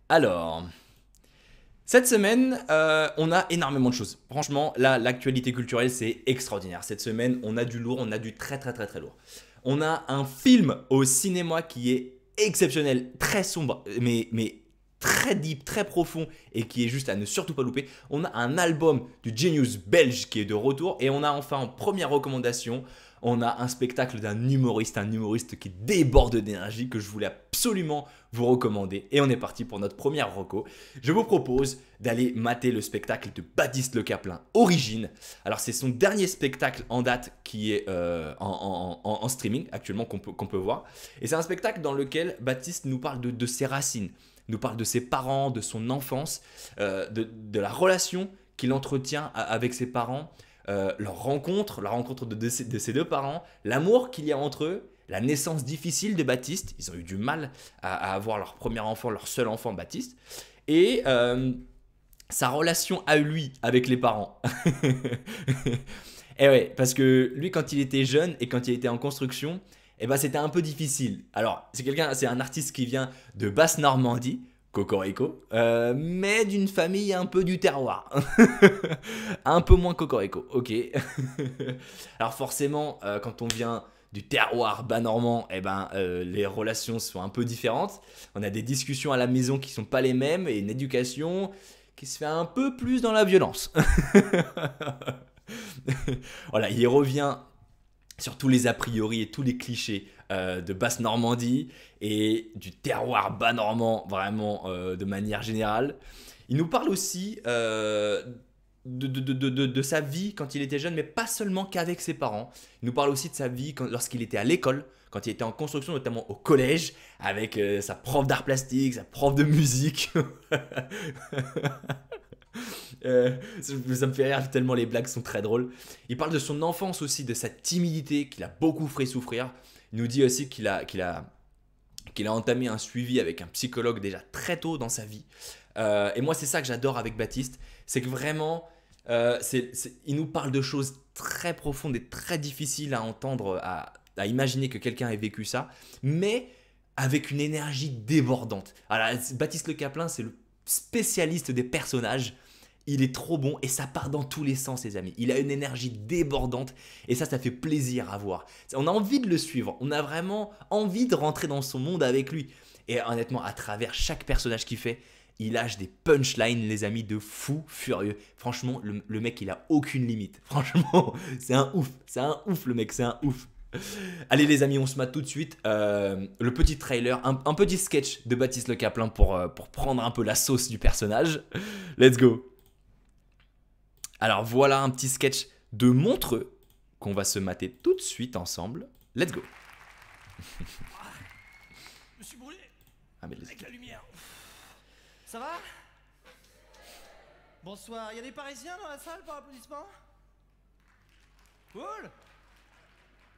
Alors, cette semaine, on a énormément de choses. Franchement, là, l'actualité culturelle, c'est extraordinaire. Cette semaine, on a du lourd, on a du très très très très lourd. On a un film au cinéma qui est exceptionnel, très sombre, mais très deep, très profond et qui est juste à ne surtout pas louper. On a un album du Genius belge qui est de retour et on a enfin en première recommandation, on a un spectacle d'un humoriste, un humoriste qui déborde d'énergie que je voulais absolument vous recommander. Et on est parti pour notre première reco. Je vous propose d'aller mater le spectacle de Baptiste Le Caplin, Origine. Alors c'est son dernier spectacle en date qui est en streaming actuellement qu'on peut voir. Et c'est un spectacle dans lequel Baptiste nous parle de ses racines, nous parle de ses parents, de son enfance, de la relation qu'il entretient avec ses parents, la rencontre de ses deux parents, l'amour qu'il y a entre eux, la naissance difficile de Baptiste. Ils ont eu du mal à avoir leur premier enfant, leur seul enfant Baptiste. Et sa relation à lui avec les parents. Et ouais, parce que lui, quand il était jeune et quand il était en construction, eh ben, c'était un peu difficile. Alors, c'est un artiste qui vient de Basse-Normandie, Cocorico, mais d'une famille un peu du terroir. Un peu moins Cocorico, ok. Alors forcément, quand on vient du terroir bas normand, eh ben, les relations sont un peu différentes. On a des discussions à la maison qui sont pas les mêmes et une éducation qui se fait un peu plus dans la violence. Voilà, il revient sur tous les a priori et tous les clichés de Basse-Normandie et du terroir bas normand, vraiment de manière générale. Il nous parle aussi de sa vie quand il était jeune, mais pas seulement qu'avec ses parents. Il nous parle aussi de sa vie lorsqu'il était à l'école, quand il était en construction, notamment au collège, avec sa prof d'art plastique, sa prof de musique. Ça me fait rire tellement les blagues sont très drôles. Il parle de son enfance aussi, de sa timidité qu'il a beaucoup fait souffrir. Il nous dit aussi qu'il a entamé un suivi avec un psychologue déjà très tôt dans sa vie. Et moi, c'est ça que j'adore avec Baptiste, c'est que vraiment, il nous parle de choses très profondes et très difficiles à entendre, à imaginer que quelqu'un ait vécu ça, mais avec une énergie débordante. Alors, Baptiste Le Caplin, c'est le spécialiste des personnages. Il est trop bon et ça part dans tous les sens, les amis. Il a une énergie débordante et ça fait plaisir à voir. On a envie de le suivre. On a vraiment envie de rentrer dans son monde avec lui. Et honnêtement, à travers chaque personnage qu'il fait, il lâche des punchlines, les amis, de fou furieux. Franchement, le mec, il a aucune limite. Franchement, c'est un ouf. C'est un ouf, le mec, c'est un ouf. Allez les amis, on se mate tout de suite le petit trailer, un petit sketch de Baptiste Le Caplin pour prendre un peu la sauce du personnage. Let's go. Alors voilà un petit sketch de Montreux qu'on va se mater tout de suite ensemble. Let's go. Je me suis brûlé Ah, mais avec la lumière. Ça va? Bonsoir, y a des Parisiens dans la salle par applaudissement? Cool.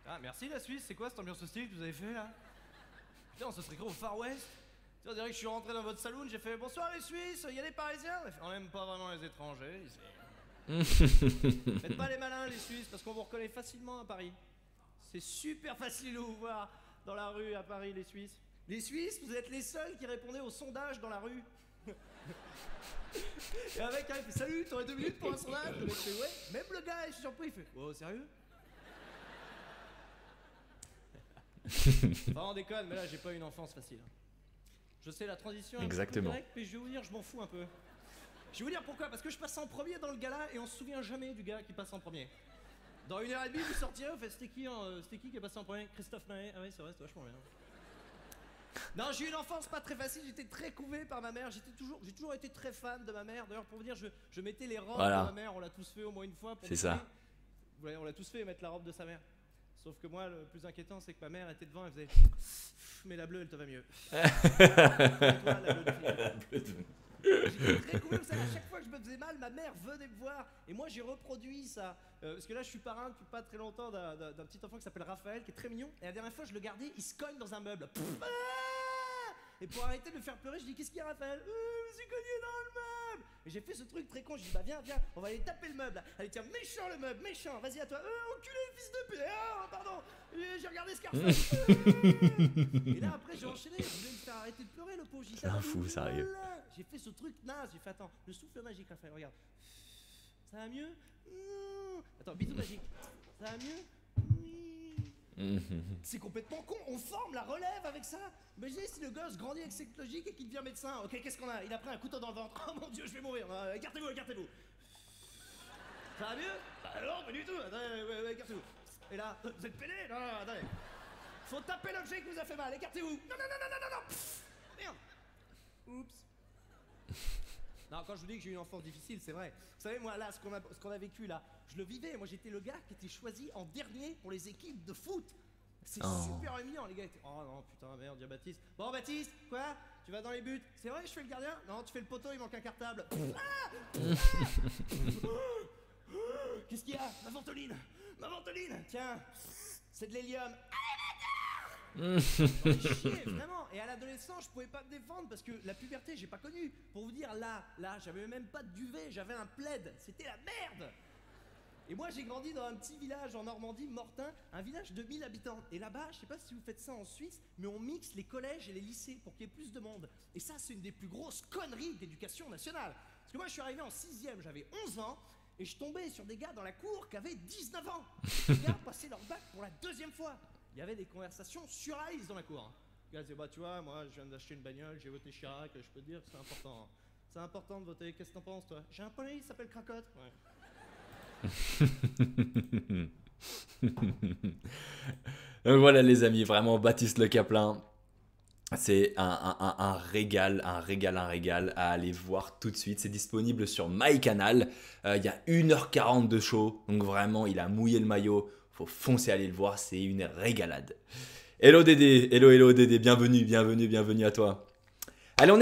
Ah merci la Suisse, c'est quoi cette ambiance hostile que vous avez fait là? Putain, on se serait cru au Far West. On dirait que je suis rentré dans votre saloon, j'ai fait bonsoir les Suisses, y a des Parisiens? On aime pas vraiment les étrangers ici. Faites pas les malins les Suisses parce qu'on vous reconnaît facilement à Paris. C'est super facile de vous voir dans la rue à Paris les Suisses. Les Suisses, vous êtes les seuls qui répondaient aux sondages dans la rue. Et avec un, il fait salut, t'aurais 2 minutes pour un sondage? Le mec fait ouais, même le gars est surpris, il fait oh sérieux? Enfin on déconne, mais là j'ai pas une enfance facile. Je sais la transition est exactement directe, mais je vais vous dire, je m'en fous un peu. Je vais vous dire pourquoi, parce que je passe en premier dans le gala et on se souvient jamais du gars qui passe en premier. Dans 1h30 vous sortirez, vous faites c'était qui est passé en premier? Christophe Naé. Ah oui c'est vrai, c'était vachement bien. Non, j'ai eu une enfance pas très facile, j'étais très couvé par ma mère, j'ai toujours été très fan de ma mère. D'ailleurs pour vous dire, je mettais les robes de ma mère, on l'a tous fait au moins une fois. C'est ça. Vous voyez, on l'a tous fait mettre la robe de sa mère. Sauf que moi, le plus inquiétant, c'est que ma mère était devant, elle faisait mais la bleue, elle te va mieux. Et toi, la bleue de fille. J'étais très cool comme ça, à chaque fois que je me faisais mal, ma mère venait me voir et moi j'ai reproduit ça. Parce que là je suis parrain depuis pas très longtemps d'un petit enfant qui s'appelle Raphaël, qui est très mignon. Et la dernière fois je le gardais, il se cogne dans un meuble. Et pour arrêter de me faire pleurer, je dis qu'est-ce qu'il y a Raphaël? Je me suis cogné dans le meuble. Et j'ai fait ce truc très con, je dis bah viens, on va aller taper le meuble là. Allez tiens, méchant le meuble, méchant, vas-y à toi. Enculé, fils de pute, pardon, j'ai regardé Scarface. Et là après j'ai enchaîné, je voulais me faire arrêter de pleurer le pauvre. C'est un fou, sérieux. J'ai fait ce truc naze, j'ai fait attends, le souffle magique Raphaël, regarde. Ça va mieux? Attends, bisou magique. Ça va mieux? Oui. C'est complètement con, on forme la relève avec ça. Imaginez si le gosse grandit avec cette logique et qu'il devient médecin. Ok, qu'est-ce qu'on a? Il a pris un couteau dans le ventre. Oh mon dieu, je vais mourir. Écartez-vous, écartez-vous. Ça va mieux? Bah non, pas du tout. Attendez, écartez-vous. Et là, vous êtes pédé? Non, attendez. Faut taper l'objet qui vous a fait mal, écartez-vous. Non. Merde. Oups. Non, quand je vous dis que j'ai eu une enfance difficile, c'est vrai. Vous savez, moi, là, ce qu'on a vécu, là, je le vivais. Moi, j'étais le gars qui était choisi en dernier pour les équipes de foot. C'est super humiliant, les gars étaient... Oh non, putain, merde, il y a Baptiste. Bon, Baptiste, quoi? Tu vas dans les buts? C'est vrai, je fais le gardien? Non, tu fais le poteau, il manque un cartable. Qu'est-ce qu'il y a? Ma ventoline, tiens, c'est de l'hélium. Chier, vraiment. Et à l'adolescence, je pouvais pas me défendre parce que la puberté, j'ai pas connu. Pour vous dire, là, j'avais même pas de duvet, j'avais un plaid. C'était la merde. Et moi, j'ai grandi dans un petit village en Normandie, Mortain, un village de 1000 habitants. Et là-bas, je sais pas si vous faites ça en Suisse, mais on mixe les collèges et les lycées pour qu'il y ait plus de monde. Et ça, c'est une des plus grosses conneries d'éducation nationale. Parce que moi, je suis arrivé en 6e, j'avais 11 ans. Et je tombais sur des gars dans la cour qui avaient 19 ans. Les gars passaient leur bac pour la 2e fois. Il y avait des conversations sur Ice dans la cour. Les gars disaient, bah tu vois, moi je viens d'acheter une bagnole, j'ai voté Chirac, je peux te dire que c'est important. C'est important de voter, qu'est-ce que t'en penses toi? J'ai un poney, il s'appelle Cracotte. Ouais. Donc voilà les amis, vraiment Baptiste Le Caplin. C'est un régal à aller voir tout de suite. C'est disponible sur MyCanal. Il y a 1h40 de show. Donc vraiment, il a mouillé le maillot. Faut foncer aller le voir. C'est une régalade. Hello Dédé. Hello Dédé. Bienvenue à toi. Allez, on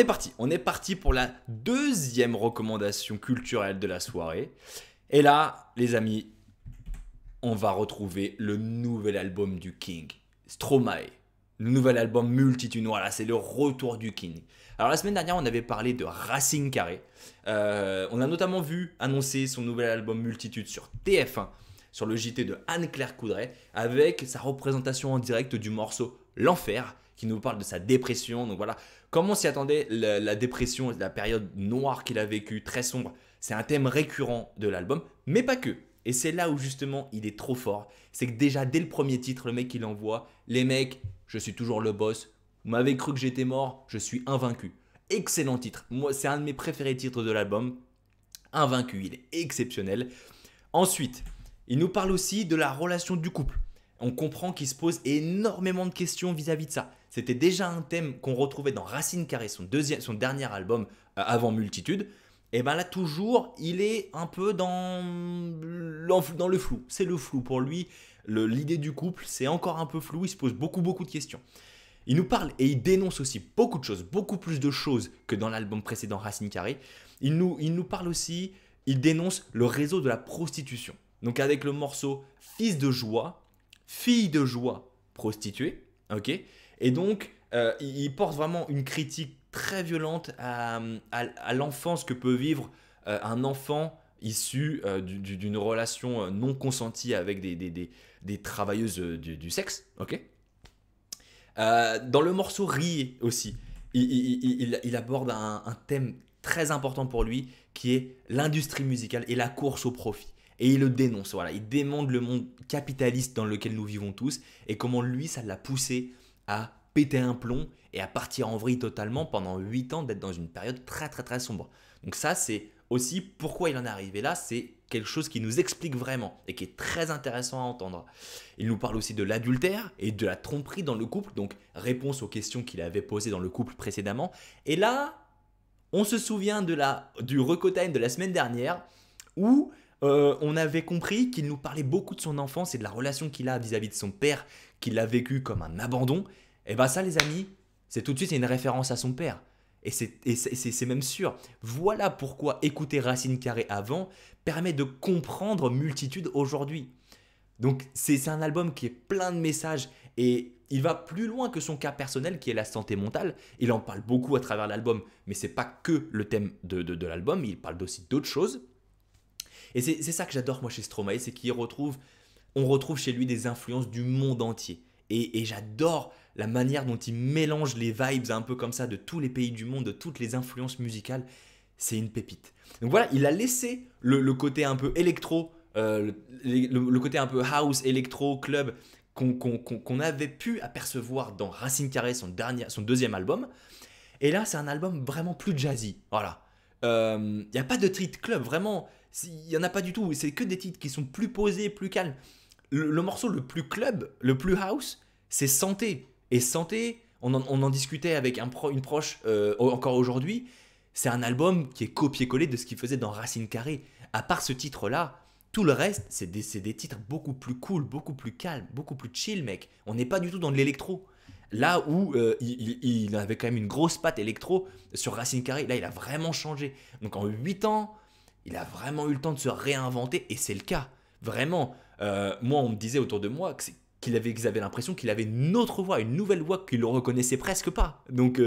est parti pour la deuxième recommandation culturelle de la soirée. Et là, les amis, on va retrouver le nouvel album du King, Stromae. Le nouvel album Multitude, voilà, c'est le retour du King. Alors la semaine dernière, on avait parlé de Racine Carré. On a notamment vu annoncer son nouvel album Multitude sur TF1, sur le JT de Anne-Claire Coudray, avec sa représentation en direct du morceau L'Enfer, qui nous parle de sa dépression. Donc voilà, comme on s'y attendait, la dépression, la période noire qu'il a vécue, très sombre, c'est un thème récurrent de l'album, mais pas que. Et c'est là où justement il est trop fort. C'est que déjà dès le premier titre, le mec il envoie, les mecs, je suis toujours le boss, vous m'avez cru que j'étais mort, je suis invaincu. Excellent titre, moi c'est un de mes préférés titres de l'album. Invaincu, il est exceptionnel. Ensuite, il nous parle aussi de la relation du couple. On comprend qu'il se pose énormément de questions vis-à-vis de ça. C'était déjà un thème qu'on retrouvait dans Racine Carrée, son dernier album avant Multitude. Et bien là toujours, il est un peu dans le flou. C'est le flou pour lui. L'idée du couple, c'est encore un peu flou. Il se pose beaucoup de questions. Il nous parle et il dénonce aussi beaucoup de choses, beaucoup plus de choses que dans l'album précédent Racine Carrée. Il nous parle aussi, il dénonce le réseau de la prostitution. Donc avec le morceau Fils de joie, fille de joie, prostituée. Ok. Et donc, il porte vraiment une critique très violente à l'enfance que peut vivre un enfant issu d'une relation non consentie avec des travailleuses du sexe. Ok. Dans le morceau Riez aussi, il aborde un thème très important pour lui qui est l'industrie musicale et la course au profit. Et il le dénonce, voilà, il démonte le monde capitaliste dans lequel nous vivons tous et comment lui, ça l'a poussé à péter un plomb et à partir en vrille totalement pendant 8 ans, d'être dans une période très sombre. Donc ça, c'est aussi pourquoi il en est arrivé là, c'est quelque chose qui nous explique vraiment et qui est très intéressant à entendre. Il nous parle aussi de l'adultère et de la tromperie dans le couple, donc réponse aux questions qu'il avait posées dans le couple précédemment. Et là, on se souvient du Recotime de la semaine dernière où on avait compris qu'il nous parlait beaucoup de son enfance et de la relation qu'il a vis-à-vis de son père, qu'il a vécu comme un abandon. Et bien ça les amis, c'est tout de suite une référence à son père. Et c'est même sûr. Voilà pourquoi écouter Racine Carrée avant permet de comprendre Multitude aujourd'hui. Donc c'est un album qui est plein de messages et il va plus loin que son cas personnel qui est la santé mentale. Il en parle beaucoup à travers l'album, mais c'est pas que le thème de l'album, il parle aussi d'autres choses. Et c'est ça que j'adore moi chez Stromae, c'est on retrouve chez lui des influences du monde entier. Et j'adore la manière dont il mélange les vibes un peu comme ça de tous les pays du monde, de toutes les influences musicales. C'est une pépite. Donc voilà, il a laissé le côté un peu électro, le côté un peu house, électro, club qu'on avait pu apercevoir dans Racine Carrée, son deuxième album. Et là, c'est un album vraiment plus jazzy. Voilà. Il n'y a pas de titre club, vraiment. Il n'y en a pas du tout. C'est que des titres qui sont plus posés, plus calmes. Le morceau le plus club, le plus house, c'est Santé. Et Santé, on en discutait avec une proche encore aujourd'hui. C'est un album qui est copié-collé de ce qu'il faisait dans Racine Carrée. À part ce titre-là, tout le reste, c'est des titres beaucoup plus cool, beaucoup plus calmes, beaucoup plus chill, mec. On n'est pas du tout dans de l'électro. Là où il avait quand même une grosse patte électro sur Racine Carrée, là il a vraiment changé. Donc en 8 ans, il a vraiment eu le temps de se réinventer et c'est le cas. Vraiment, moi on me disait autour de moi qu'ils avaient l'impression qu'il avait une autre voix, une nouvelle voix qu'ils ne le reconnaissaient presque pas. Donc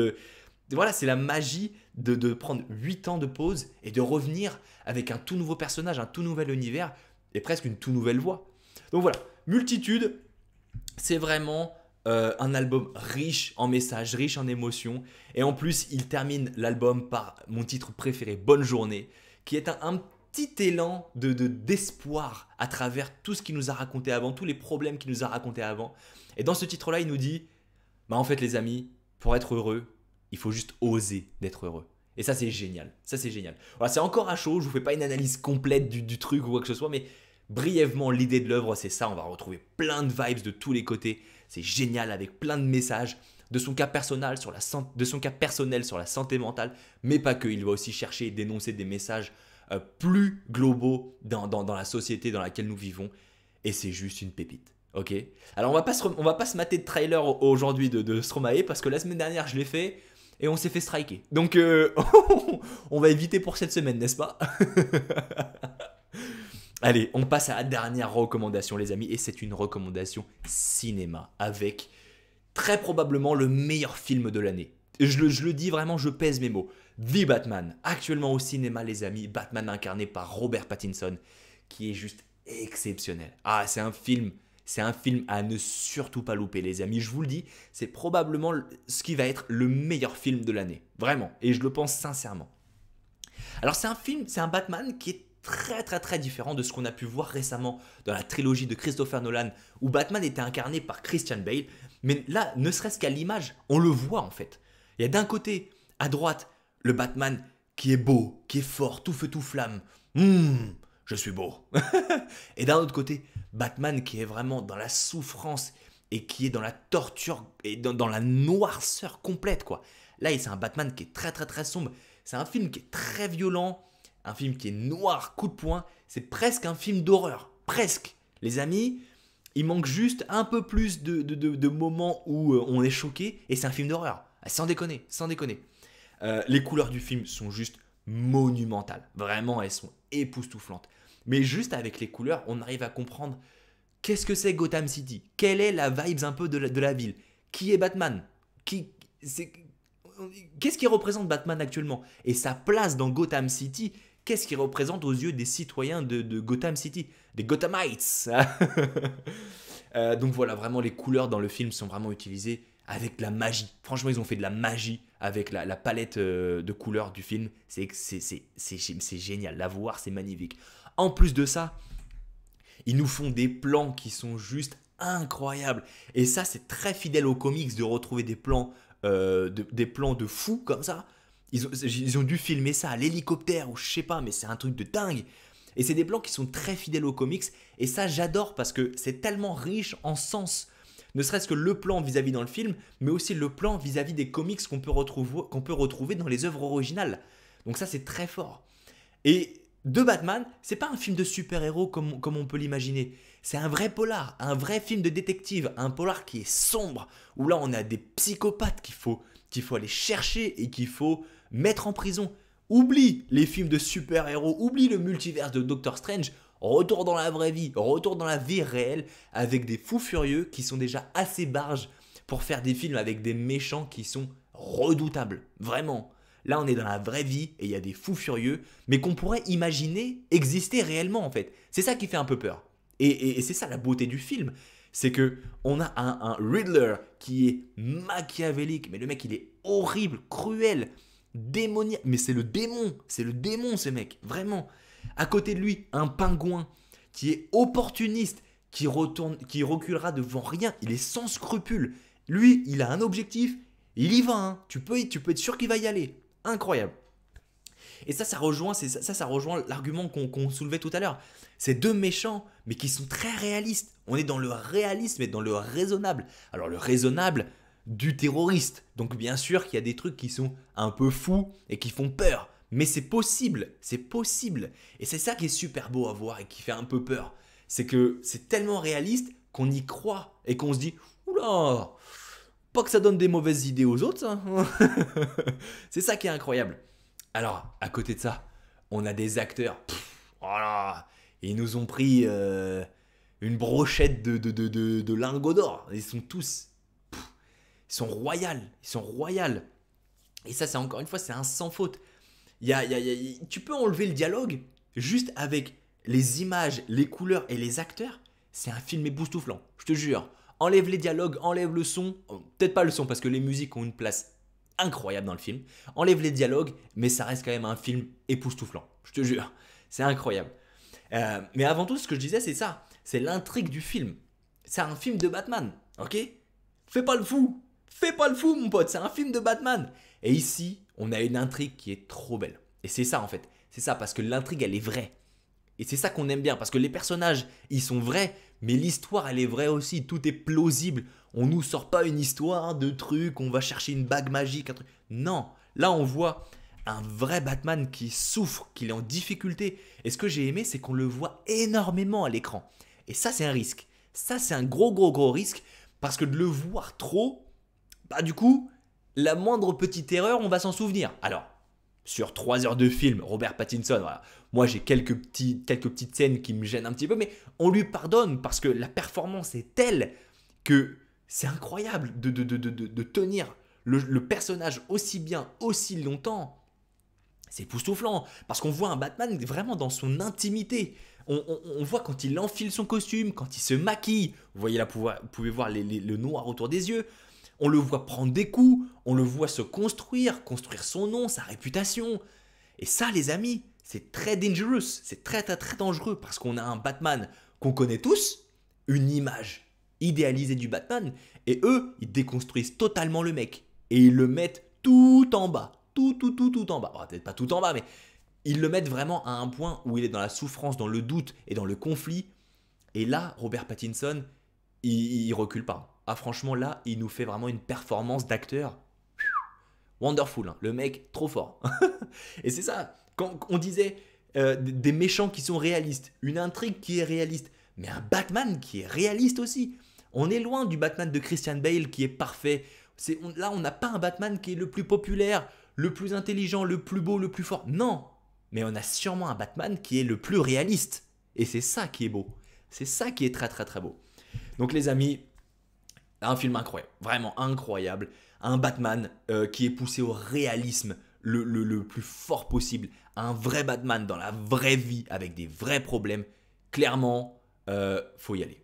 voilà, c'est la magie de prendre 8 ans de pause et de revenir avec un tout nouveau personnage, un tout nouvel univers et presque une toute nouvelle voix. Donc voilà, Multitude, c'est vraiment un album riche en messages, riche en émotions. Et en plus, il termine l'album par mon titre préféré, Bonne Journée, qui est un petit élan d'espoir à travers tout ce qu'il nous a raconté avant, tous les problèmes qu'il nous a racontés avant. Et dans ce titre-là, il nous dit, bah en fait les amis, pour être heureux, il faut juste oser d'être heureux. Et ça, c'est génial. Ça, c'est génial. Voilà, c'est encore à chaud. Je ne vous fais pas une analyse complète du truc ou quoi que ce soit, mais brièvement, l'idée de l'œuvre, c'est ça. On va retrouver plein de vibes de tous les côtés. C'est génial avec plein de messages de son cas personnel sur la santé mentale, mais pas que. Il va aussi chercher et dénoncer des messages plus globaux dans la société dans laquelle nous vivons. Et c'est juste une pépite. Ok. Alors, on va pas se mater de trailer aujourd'hui de Stromae parce que la semaine dernière, je l'ai fait. Et on s'est fait striker. Donc, on va éviter pour cette semaine, n'est-ce pas? Allez, on passe à la dernière recommandation, les amis. Et c'est une recommandation cinéma avec très probablement le meilleur film de l'année. Je le dis vraiment, je pèse mes mots. The Batman, actuellement au cinéma, les amis. Batman incarné par Robert Pattinson, qui est juste exceptionnel. Ah, c'est un film à ne surtout pas louper, les amis. Je vous le dis, c'est probablement ce qui va être le meilleur film de l'année. Vraiment. Et je le pense sincèrement. Alors, c'est un Batman qui est très très très différent de ce qu'on a pu voir récemment dans la trilogie de Christopher Nolan, où Batman était incarné par Christian Bale. Mais là, ne serait-ce qu'à l'image, on le voit en fait. Il y a d'un côté, à droite, le Batman qui est beau, qui est fort, tout feu tout flamme. Je suis beau. Et d'un autre côté, Batman qui est vraiment dans la souffrance et qui est dans la torture et dans la noirceur complète, quoi. Là, c'est un Batman qui est très très très sombre. C'est un film qui est très violent, un film qui est noir, coup de poing. C'est presque un film d'horreur. Presque. Les amis, il manque juste un peu plus de moments où on est choqué et c'est un film d'horreur. Sans déconner, sans déconner. Les couleurs du film sont juste monumentales. Vraiment, elles sont époustouflantes. Mais juste avec les couleurs, on arrive à comprendre qu'est-ce que c'est Gotham City. Quelle est la vibes un peu de la ville. Qui est Batman? Qu'est-ce qui représente Batman actuellement? Et sa place dans Gotham City, qu'est-ce qui représente aux yeux des citoyens de Gotham City? Des Gothamites. Donc voilà, vraiment les couleurs dans le film sont vraiment utilisées avec de la magie. Franchement, ils ont fait de la magie avec la palette de couleurs du film. C'est génial. La voir, c'est magnifique. En plus de ça, ils nous font des plans qui sont juste incroyables. Et ça, c'est très fidèle aux comics de retrouver des plans de fous comme ça. Ils ont dû filmer ça à l'hélicoptère ou je sais pas, mais c'est un truc de dingue. Et c'est des plans qui sont très fidèles aux comics. Et ça, j'adore parce que c'est tellement riche en sens. Ne serait-ce que le plan vis-à-vis dans le film, mais aussi le plan vis-à-vis des comics qu'on peut retrouver dans les œuvres originales. Donc ça, c'est très fort. Et de Batman, c'est pas un film de super-héros comme on peut l'imaginer. C'est un vrai polar, un vrai film de détective, un polar qui est sombre, où là, on a des psychopathes qu'il faut aller chercher et qu'il faut mettre en prison. Oublie les films de super-héros, oublie le multivers de Doctor Strange. retour dans la vraie vie, retour dans la vie réelle avec des fous furieux qui sont déjà assez barges pour faire des films avec des méchants qui sont redoutables, vraiment. Là, on est dans la vraie vie et il y a des fous furieux, mais qu'on pourrait imaginer exister réellement en fait. C'est ça qui fait un peu peur. Et c'est ça la beauté du film, c'est que on a un Riddler qui est machiavélique, mais le mec il est horrible, cruel, démoniaque, mais c'est le démon ce mec, vraiment. À côté de lui, un pingouin qui est opportuniste, qui reculera devant rien, il est sans scrupules. Lui, il a un objectif, il y va, hein. Tu peux être sûr qu'il va y aller. Incroyable. Et ça rejoint, ça rejoint l'argument qu'on soulevait tout à l'heure. Ces deux méchants, mais qui sont très réalistes. On est dans le réalisme et dans le raisonnable. Alors le raisonnable du terroriste. Donc bien sûr qu'il y a des trucs qui sont un peu fous et qui font peur. Mais c'est possible, c'est possible. Et c'est ça qui est super beau à voir et qui fait un peu peur. C'est que c'est tellement réaliste qu'on y croit et qu'on se dit « Oula, pas que ça donne des mauvaises idées aux autres, ça. » C'est ça qui est incroyable. Alors, à côté de ça, on a des acteurs. Voilà, ils nous ont pris une brochette de lingots d'or. Ils sont tous... ils sont royales. Ils sont royales. Et ça, c'est encore une fois, c'est un sans faute. Tu peux enlever le dialogue juste avec les images, les couleurs et les acteurs. C'est un film époustouflant, je te jure. Enlève les dialogues, enlève le son. Peut-être pas le son parce que les musiques ont une place incroyable dans le film. Enlève les dialogues, mais ça reste quand même un film époustouflant. Je te jure, c'est incroyable. Mais avant tout, ce que je disais, c'est ça. C'est l'intrigue du film. C'est un film de Batman, ok? Fais pas le fou. Fais pas le fou, mon pote. C'est un film de Batman. Et ici, on a une intrigue qui est trop belle. Et c'est ça, en fait. C'est ça, parce que l'intrigue, elle est vraie. Et c'est ça qu'on aime bien, parce que les personnages, ils sont vrais, mais l'histoire, elle est vraie aussi. Tout est plausible. On nous sort pas une histoire de truc, on va chercher une bague magique, un truc. Non, là, on voit un vrai Batman qui souffre, qui est en difficulté. Et ce que j'ai aimé, c'est qu'on le voit énormément à l'écran. Et ça, c'est un risque. Ça, c'est un gros risque, parce que de le voir trop, bah du coup, la moindre petite erreur, on va s'en souvenir. Alors, sur 3 heures de film, Robert Pattinson, voilà. Moi j'ai quelques petites scènes qui me gênent un petit peu, mais on lui pardonne parce que la performance est telle que c'est incroyable de tenir le personnage aussi bien, aussi longtemps. C'est époustouflant, parce qu'on voit un Batman vraiment dans son intimité. On voit quand il enfile son costume, quand il se maquille. Vous voyez là, vous pouvez voir le noir autour des yeux. On le voit prendre des coups, on le voit se construire son nom, sa réputation. Et ça, les amis, c'est très dangerous, c'est très dangereux parce qu'on a un Batman qu'on connaît tous, une image idéalisée du Batman, et eux, ils déconstruisent totalement le mec et ils le mettent tout en bas, tout en bas. Oh, peut-être pas tout en bas, mais ils le mettent vraiment à un point où il est dans la souffrance, dans le doute et dans le conflit. Et là, Robert Pattinson, il recule pas. Ah franchement là, il nous fait vraiment une performance d'acteur. Wonderful, hein. Le mec trop fort. Et c'est ça, quand on disait des méchants qui sont réalistes, une intrigue qui est réaliste, mais un Batman qui est réaliste aussi. On est loin du Batman de Christian Bale qui est parfait. Là, on n'a pas un Batman qui est le plus populaire, le plus intelligent, le plus beau, le plus fort. Non, mais on a sûrement un Batman qui est le plus réaliste. Et c'est ça qui est beau. C'est ça qui est très beau. Donc les amis, un film incroyable, vraiment incroyable. Un Batman qui est poussé au réalisme le plus fort possible. Un vrai Batman dans la vraie vie avec des vrais problèmes. Clairement, faut y aller.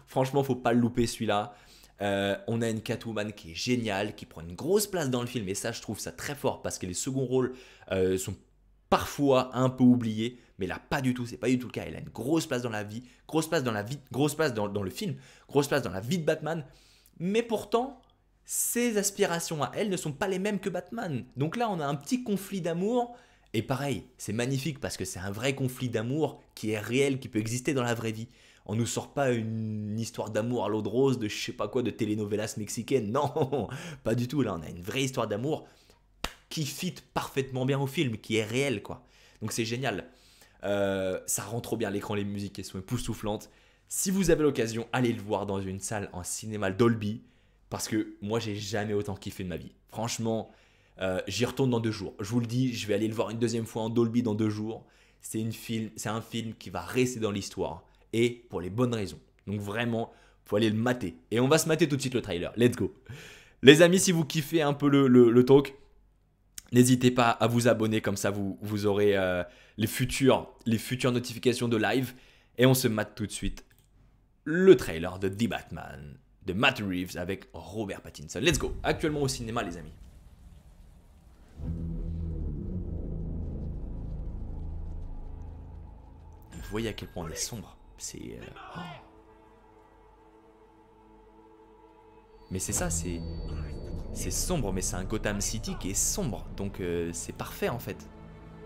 Franchement, faut pas le louper celui-là. On a une Catwoman qui est géniale, qui prend une grosse place dans le film. Et ça, je trouve ça très fort parce que les seconds rôles sont parfois un peu oubliés. Mais là, pas du tout, c'est pas du tout le cas. Elle a une grosse place dans la vie, grosse place dans le film, grosse place dans la vie de Batman. Mais pourtant, ses aspirations à elle ne sont pas les mêmes que Batman. Donc là, on a un petit conflit d'amour. Et pareil, c'est magnifique parce que c'est un vrai conflit d'amour qui est réel, qui peut exister dans la vraie vie. On ne nous sort pas une histoire d'amour à l'eau de rose de je sais pas quoi, de telenovelas mexicaine. Non, pas du tout. Là, on a une vraie histoire d'amour qui fit parfaitement bien au film, qui est réelle, quoi. Donc c'est génial. Ça rend trop bien à l'écran, les musiques elles sont époustouflantes. Si vous avez l'occasion, allez le voir dans une salle en cinéma Dolby, parce que moi j'ai jamais autant kiffé de ma vie. Franchement, j'y retourne dans 2 jours. Je vous le dis, je vais aller le voir une deuxième fois en Dolby dans 2 jours. c'est un film qui va rester dans l'histoire. Et pour les bonnes raisons. Donc vraiment, faut aller le mater. Et on va se mater tout de suite le trailer. Let's go. Les amis, si vous kiffez un peu le talk, n'hésitez pas à vous abonner. Comme ça, vous aurez les futures notifications de live. Et on se mate tout de suite le trailer de The Batman de Matt Reeves avec Robert Pattinson. Let's go. Actuellement au cinéma, les amis. Vous voyez à quel point on est sombre. C'est... oh. Mais c'est ça, c'est sombre, mais c'est un Gotham City qui est sombre. Donc c'est parfait en fait.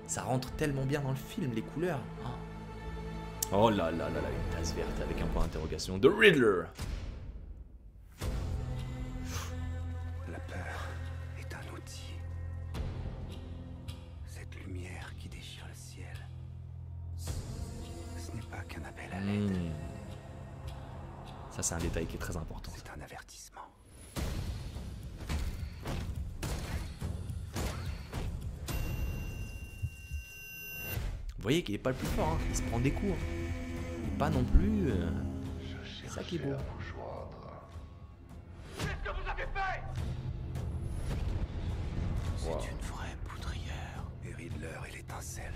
Ça rentre tellement bien dans le film, les couleurs. Oh là là là là, une tasse verte avec un point d'interrogation. The Riddler. La peur est un outil. Cette lumière qui déchire le ciel. Ce n'est pas qu'un appel à l'aide. Ça, c'est un détail qui est très important. C'est un avertissement. Vous voyez qu'il n'est pas le plus fort, hein. Il se prend des coups. Et pas non plus... C'est ça qui est beau. Qu'est-ce que vous avez fait? C'est une vraie poudrière. Et Riddler et l'étincelle.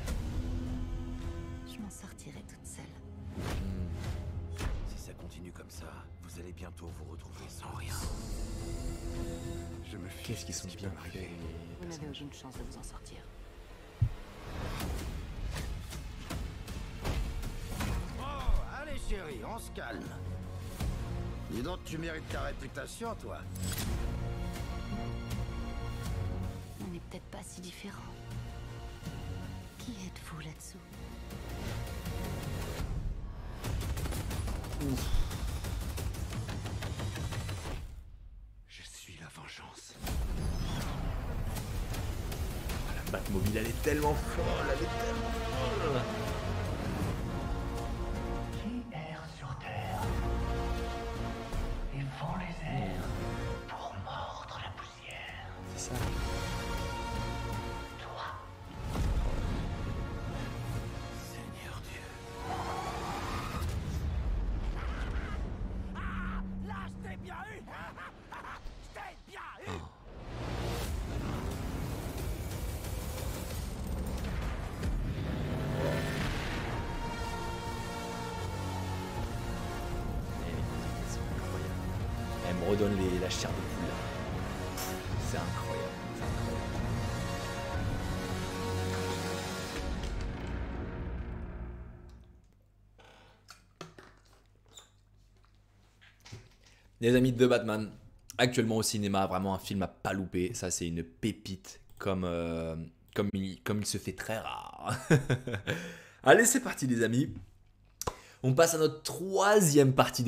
Je m'en sortirai toute seule. Si ça continue comme ça, vous allez bientôt vous retrouver sans rien. Je me fiche. Qu'est-ce qu'ils sont bien faits. Vous n'avez aucune chance de vous en sortir. Oh, allez chérie, on se calme. Dis donc, tu mérites ta réputation, toi. On n'est peut-être pas si différents. Qui êtes-vous là-dessous? Je suis la vengeance. La Batmobile, elle est tellement folle, elle est tellement folle. Qui erre sur terre et fend les airs pour mordre la poussière? C'est ça. Toi. Seigneur Dieu. Là, je t'ai bien eu. Je t'ai bien eu. C'est incroyable. Elle me redonne la chair de poule. C'est incroyable. C'est incroyable. Les amis de Batman, actuellement au cinéma, vraiment un film à pas louper. Ça, c'est une pépite comme il se fait très rare. Allez, c'est parti les amis. On passe à notre troisième partie